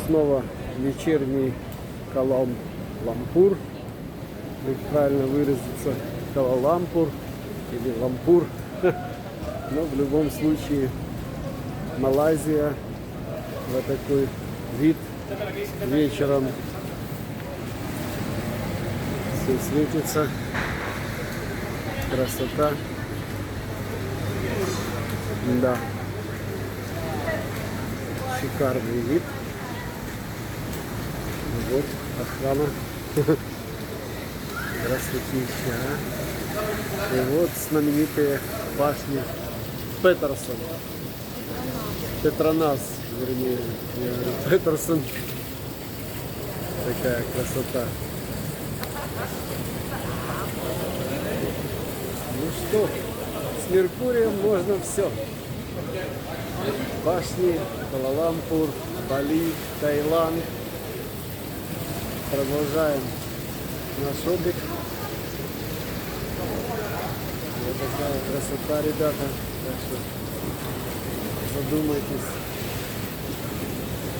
снова вечерний Куала-Лумпур, как правильно выразиться, Куала-Лумпур или Лампур. Но в любом случае Малайзия, вот такой вид вечером. Все светится, красота. Да, шикарный вид. Вот охрана. Красотища. И вот знаменитые башни Петерсон. Петронас, вернее, я говорю, Петерсон. Такая красота. Ну что, с Меркурием можно все. Башни, Куала-Лумпур, Бали, Таиланд. Продолжаем наш отдых. Вот такая красота, ребята. Так что задумайтесь,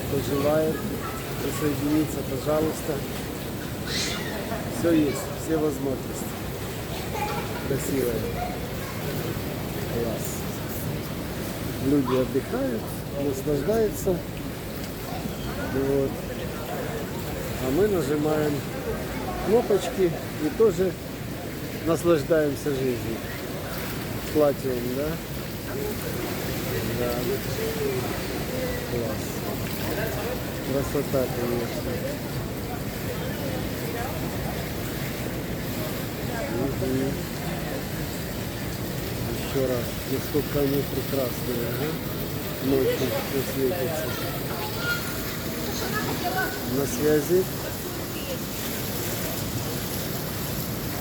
кто желает присоединиться, пожалуйста. Все есть, все возможности. Красивое. Класс. Люди отдыхают, наслаждаются. Вот. А мы нажимаем кнопочки и тоже наслаждаемся жизнью. Платим, да? Да. Класс. Красота, конечно. Еще раз, насколько они прекрасные, ага? Ночью все светится. На связи.